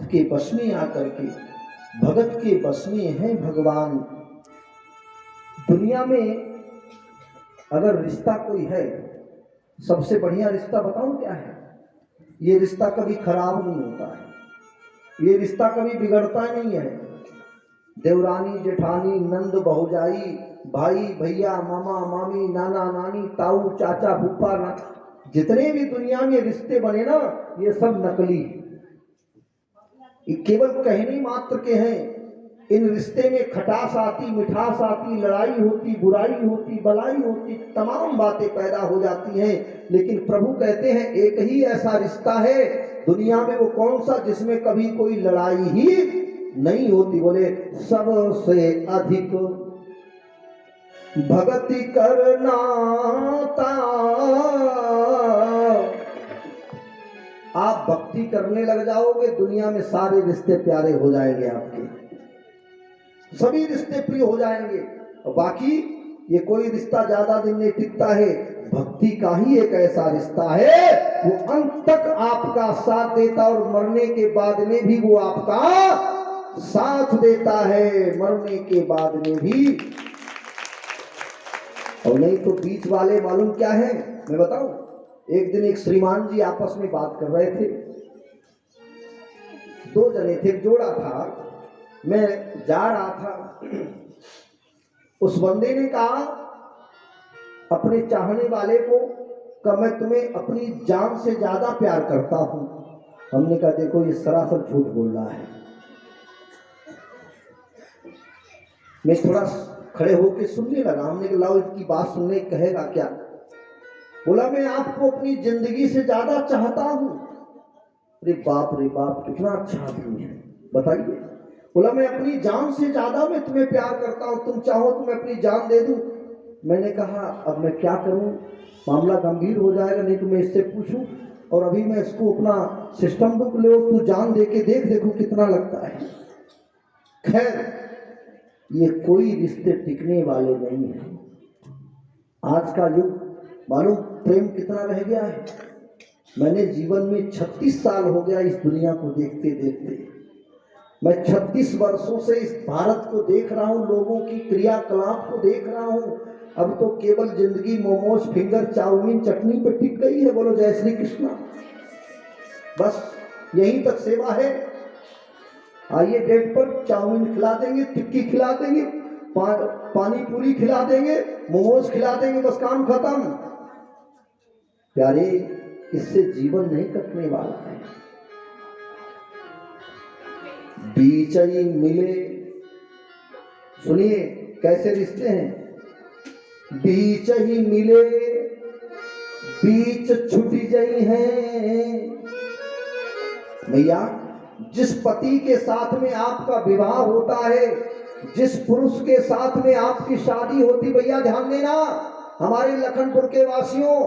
भक्त के बस में आकर के, भगत के बस में है भगवान। दुनिया में अगर रिश्ता कोई है, सबसे बढ़िया रिश्ता बताऊं क्या है? ये रिश्ता कभी खराब नहीं होता है, ये रिश्ता कभी बिगड़ता नहीं है। देवरानी जेठानी, नंद भौजाई, भाई भैया, मामा मामी, नाना नानी, ताऊ चाचा फूफा, जितने भी दुनिया में रिश्ते बने ना, ये सब नकली, ये केवल कहने मात्र के हैं। इन रिश्ते में खटास आती, मिठास आती, लड़ाई होती, बुराई होती, भलाई होती, तमाम बातें पैदा हो जाती हैं। लेकिन प्रभु कहते हैं एक ही ऐसा रिश्ता है दुनिया में, वो कौन सा? जिसमें कभी कोई लड़ाई ही नहीं होती। बोले सबसे अधिक भक्ति करना ता। आप भक्ति करने लग जाओगे, दुनिया में सारे रिश्ते प्यारे हो जाएंगे, आपके सभी रिश्ते प्रिय हो जाएंगे। और बाकी ये कोई रिश्ता ज्यादा दिन नहीं टिकता है। भक्ति का ही एक ऐसा रिश्ता है, वो अंत तक आपका साथ देता, और मरने के बाद में भी वो आपका साथ देता है, मरने के बाद में भी। और नहीं तो बीच वाले मालूम क्या है, मैं बताऊं। एक दिन एक श्रीमान जी आपस में बात कर रहे थे, दो जने थे, एक जोड़ा था। मैं जा रहा था, उस बंदे ने कहा अपने चाहने वाले को कि मैं तुम्हें अपनी जान से ज्यादा प्यार करता हूं। हमने कहा देखो ये सरासर झूठ बोल रहा है। मैं थोड़ा खड़े होकर सुनने लगा। हमने कहा लाओ इसकी बात सुनने, कहेगा क्या। बोला मैं आपको अपनी जिंदगी से ज्यादा चाहता हूं। अरे बाप रे बाप, कितना अच्छा आदमी है, बताइए। बोला मैं अपनी जान से ज्यादा मैं तुम्हें प्यार करता हूं, तुम चाहो तो मैं अपनी जान दे दूं। मैंने कहा अब मैं क्या करूं, मामला गंभीर हो जाएगा, नहीं तो मैं इससे पूछूं और अभी मैं इसको अपना सिस्टम बुक ले, तू जान दे के देख, देखो कितना लगता है। खैर ये कोई रिश्ते टिकने वाले नहीं है। आज का युग मालूम प्रेम कितना रह गया है। मैंने जीवन में 36 साल हो गया इस दुनिया को देखते देखते। मैं 36 वर्षों से इस भारत को देख रहा हूँ, लोगों की क्रियाकलाप को देख रहा हूँ। अब तो केवल जिंदगी मोमोज, फिंगर, चाउमीन, चटनी पे टिक गई है। बोलो जय श्री कृष्णा। बस यहीं तक सेवा है। आइए डेट पर चाउमीन खिला देंगे, टिक्की खिला देंगे, पानी पूरी खिला देंगे, मोमोज खिला देंगे, बस काम खत्म। प्यारे, इससे जीवन नहीं कटने वाला है। बीचई मिले, सुनिए कैसे रिश्ते हैं। बीच ही मिले बीच छुटी गई हैं। भैया जिस पति के साथ में आपका विवाह होता है, जिस पुरुष के साथ में आपकी शादी होती, भैया ध्यान देना हमारे लखनपुर के वासियों,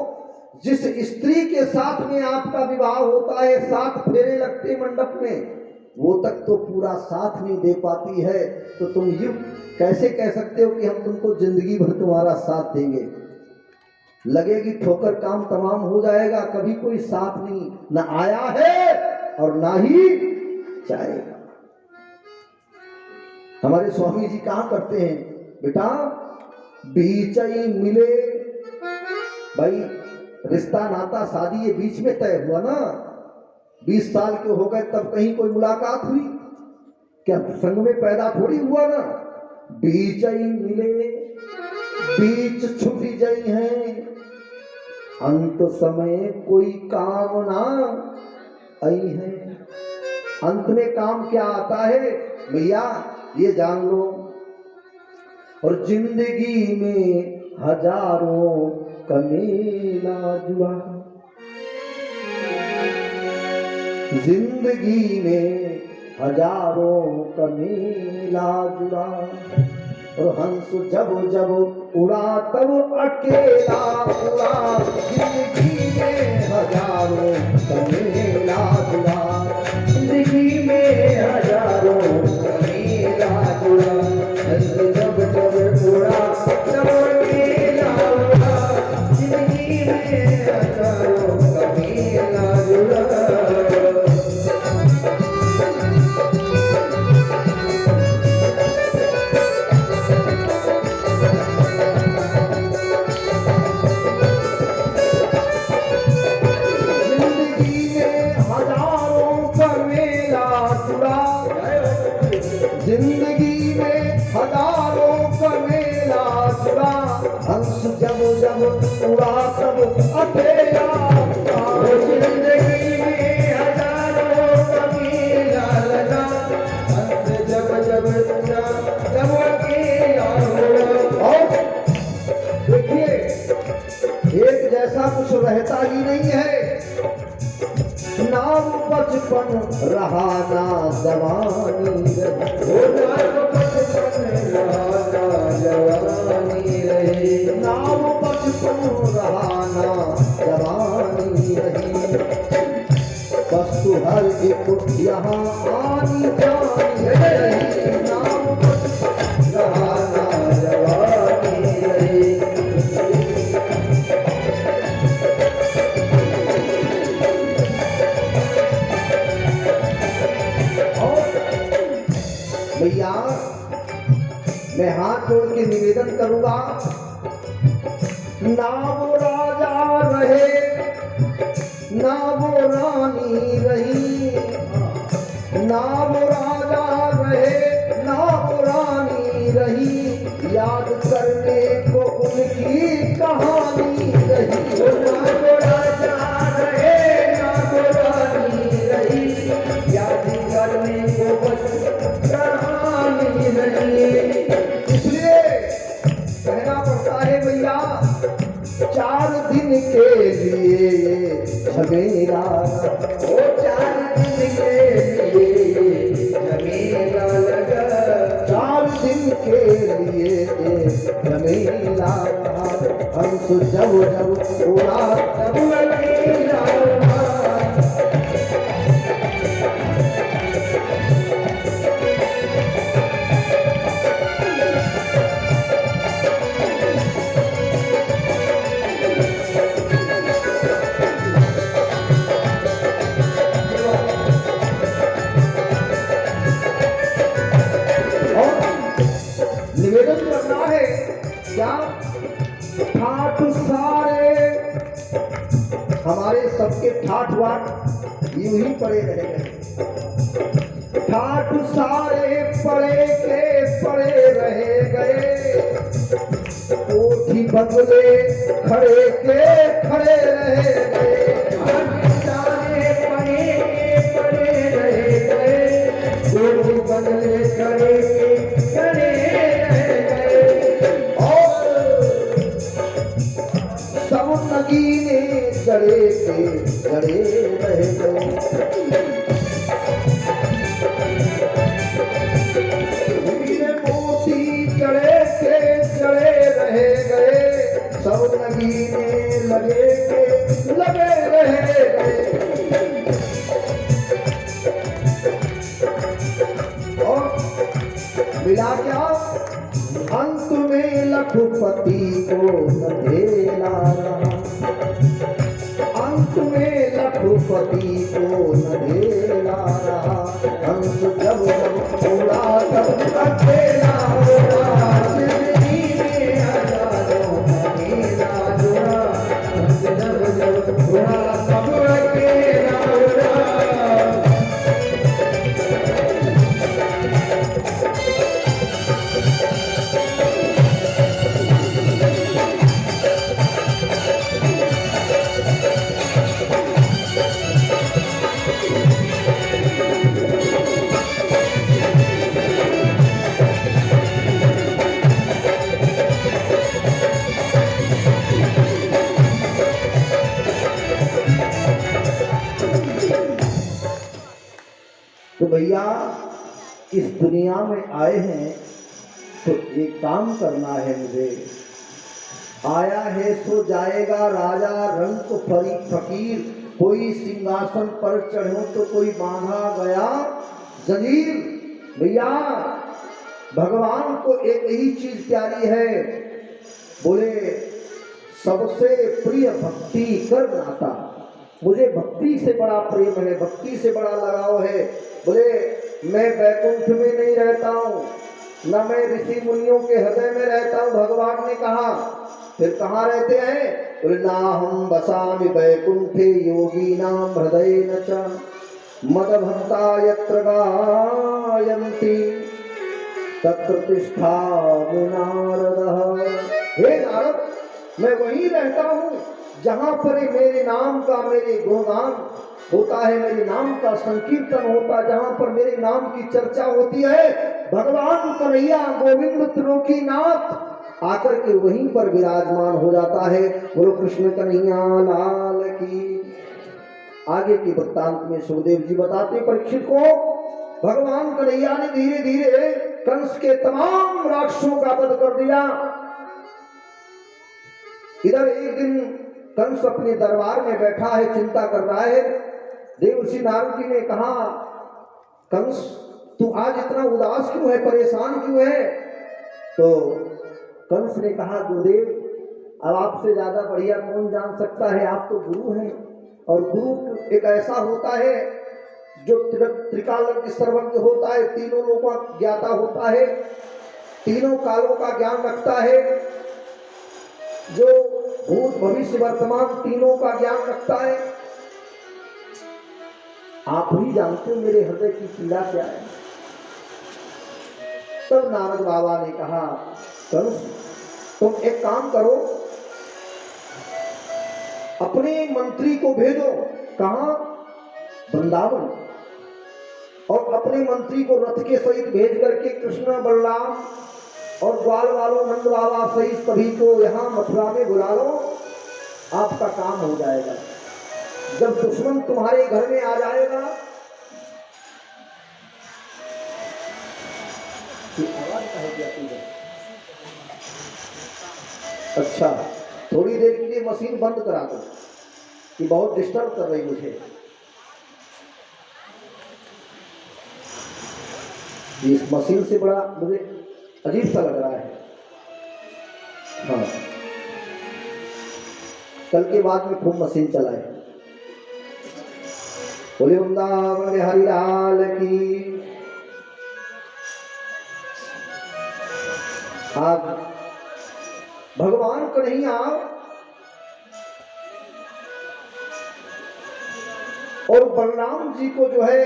जिस स्त्री के साथ में आपका विवाह होता है, 7 फेरे लगते मंडप में, वो तक तो पूरा साथ नहीं दे पाती है। तो तुम ये कैसे कह सकते हो कि हम तुमको जिंदगी भर तुम्हारा साथ देंगे? लगेगी ठोकर, काम तमाम हो जाएगा, कभी कोई साथ नहीं न आया है और ना ही जाएगा। हमारे स्वामी जी कहा करते हैं, बेटा बीचई मिले। भाई रिश्ता नाता शादी ये बीच में तय हुआ ना। 20 साल के हो गए तब कहीं कोई मुलाकात हुई क्या? संग में पैदा थोड़ी हुआ ना। बीचई मिले बीच छुटी गई हैं, अंत समय कोई काम ना आई है। अंत में काम क्या आता है भैया ये जान लो। और जिंदगी में हजारों का मेला जुड़ा, जिंदगी में हजारों का मेला जुड़ा। और हंस जब जब उड़ा तब अकेला उड़ा, जिंदगी में हजारों का मेला जुड़ा, जिंदगी में हजारों का मेला जुड़ा। हंस जब जब उड़ा तब अकेला उड़ा, जिंदगी में हजारों का मेला जुड़ा। जिंदगी में हजारों का मेला जुड़ा, हंस जब जब उड़ा तब अकेला उड़ा। जिंदगी में हजारों का मेला लगा, हंस जब जब उड़ा तब अकेला उड़ा। और देखिए एक जैसा कुछ रहता ही नहीं है, नाम बचपन रहा ना जवानी रही, नाम बचपन रहा ना जवानी रही, बस तू हर एक यहाँ आनी जानी रही, नाम बचपन रहा ना जवानी रही। भैया मैं हाथ जोड़ के निवेदन करूंगा, ना वो राजा रहे ना वो रानी रही, ना वो राजा रहे ना वो रानी रही, याद करने को उनकी कहानी रही। ना वो राजा रहे ना वो रानी रही, याद करने को बस कहानी रही। इसलिए कहना पड़ता है भैया, 4 दिन के लिए झमेला, वो 4 दिन के लिए झमेला लगा, 4 दिन के लिए झमेला रहा, हंस जब जब उड़ा तब अकेला उड़ा। निवेदन करना है क्या, ठाठ सारे हमारे सबके ठाठ वाट यूं ही पड़े रह गए, ठाठ सारे पड़े के पड़े रह गए, कोठी बंगले खड़े के खड़े रह गए, सारे पड़े के पड़े रह गए, कोठी बंगले खड़े के खड़े रह गए। और सब नगीने जड़े के जड़े रह गए, हीरे मोती जड़े के जड़े रह गए, सब नगीने लगे के लगे रह गए। और मिला क्या, अंत में लखपति को नधेला रहा, अंत में लखपति को नधेला रहा, हंस जब जब उड़ा तब अकेला उड़ा। जिंदगी में हजारों का मेला जुड़ा, हंस जब जब उड़ा तब अकेला उड़ा। तो भैया इस दुनिया में आए हैं तो एक काम करना है मुझे, आया है सो जाएगा राजा रंग फरी फकीर, कोई सिंहासन पर चढ़ो तो कोई बांधा गया जंजीर। भैया भगवान को एक ही चीज प्यारी है, बोले सबसे प्रिय भक्ति कर नाता, मुझे भक्ति से बड़ा प्रेम है, भक्ति से बड़ा लगाव है। बोले मैं वैकुंठ में नहीं रहता हूँ, न मैं ऋषि मुनियों के हृदय में रहता हूँ, भगवान ने कहा। फिर कहाँ रहते हैं? बोले ना हम बसामि वैकुंठे योगी नाम हृदय न च मद भक्ता यत्र गायन्ति तत्प्रतिष्ठा नारद। हे नारद, मैं वहीं रहता हूँ जहां पर मेरे नाम का, मेरे गुणगान होता है, मेरे नाम का संकीर्तन होता है, जहां पर मेरे नाम की चर्चा होती है। भगवान कन्हैया गोविंद त्रिलोकीनाथ आकर के वहीं पर विराजमान हो जाता है। बोलो कृष्ण कन्हैया लाल की। आगे की वृत्तांत में सुखदेव जी बताते परीक्षित को, भगवान कन्हैया ने धीरे धीरे कंस के तमाम राक्षसों का वध कर दिया। इधर एक दिन कंस अपने दरबार में बैठा है, चिंता कर रहा है। देवर्षि नारद जी ने कहा, कंस तू आज इतना उदास क्यों है, परेशान क्यों है? तो कंस ने कहा, गुरुदेव अब आपसे ज्यादा बढ़िया कौन जान सकता है, आप तो गुरु हैं, और गुरु एक ऐसा होता है जो त्रिकाल सर्वज्ञ होता है, तीनों लोगों का ज्ञाता होता है, तीनों कालों का ज्ञान रखता है, जो भूत भविष्य वर्तमान तीनों का ज्ञान रखता है। आप ही जानते हो मेरे हृदय की पीड़ा क्या है। तब नारद बाबा ने कहा, कंस तुम एक काम करो, अपने मंत्री को भेजो। कहां? वृंदावन। और अपने मंत्री को रथ के सहित भेज करके कृष्ण, बलराम और ग्वाल वालों, नंद बाबा सहित सभी को यहां मथुरा में बुला लो, आपका काम हो जाएगा। जब दुश्मन तुम्हारे घर में आ जाएगा, आवाज कहे जाती है। अच्छा, थोड़ी देर के लिए मशीन बंद करा दो, कि बहुत डिस्टर्ब कर रही मुझे। इस मशीन से बड़ा मुझे अजीब सा लग रहा है। हाँ, कल के बाद में खूब मशीन चलाए। बोले वृंदावन बिहारी लाल की। आज भगवान कन्हैया और बलराम जी को जो है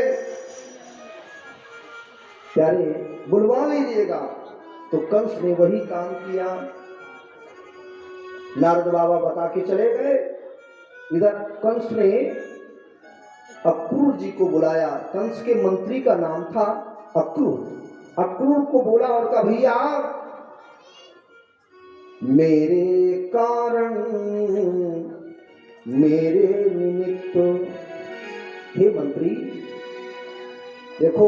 प्यारे बुलवा लीजिएगा, तो कंस ने वही काम किया। नारद बाबा बता के चले गए। इधर कंस ने अक्रूर जी को बुलाया। कंस के मंत्री का नाम था अक्रूर। अक्रूर को बोला और कहा, भैया मेरे कारण, मेरे निमित्त, हे मंत्री देखो,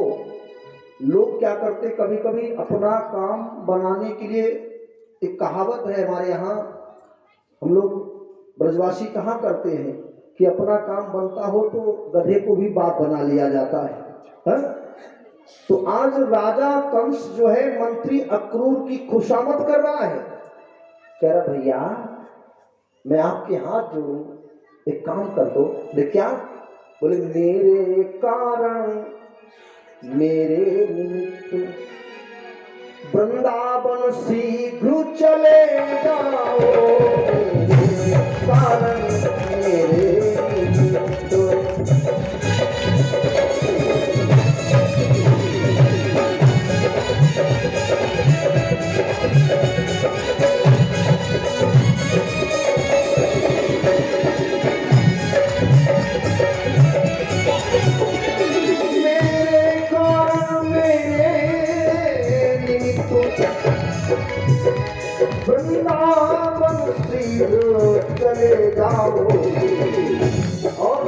लोग क्या करते, कभी कभी अपना काम बनाने के लिए, एक कहावत है हमारे यहाँ, हम लोग ब्रजवासी कहाँ करते हैं कि अपना काम बनता हो तो गधे को भी बाप बना लिया जाता है? तो आज राजा कंस जो है मंत्री अक्रूर की खुशामद कर रहा है। कह रहा, भैया मैं आपके हाथ जोड़ूं, एक काम कर दो। बोले क्या? बोले मेरे कारण, मेरे निमित्त वृंदावन शीघ्र चले जाओ, मेरे कारण, मेरे निमित्त। वृंदावन शीघ्र चले जाओ, और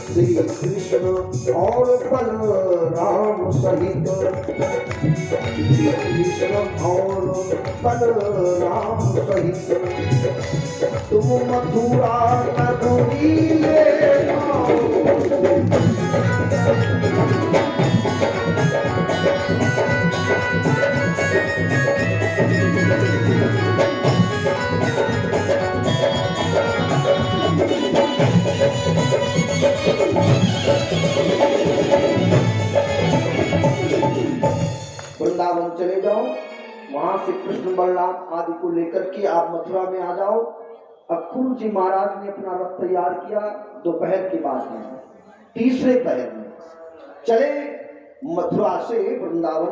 श्री कृष्ण और बलराम सहित, श्री कृष्ण और बलराम सहित तुम मथुरा नगरी ले आओ। वृंदावन चले जाओ, वहां से कृष्ण बलराम आदि को लेकर के आप मथुरा में आ जाओ। अक्रूर जी महाराज ने अपना रथ तैयार किया। दोपहर के बाद में, तीसरे पहर में चले मथुरा से वृंदावन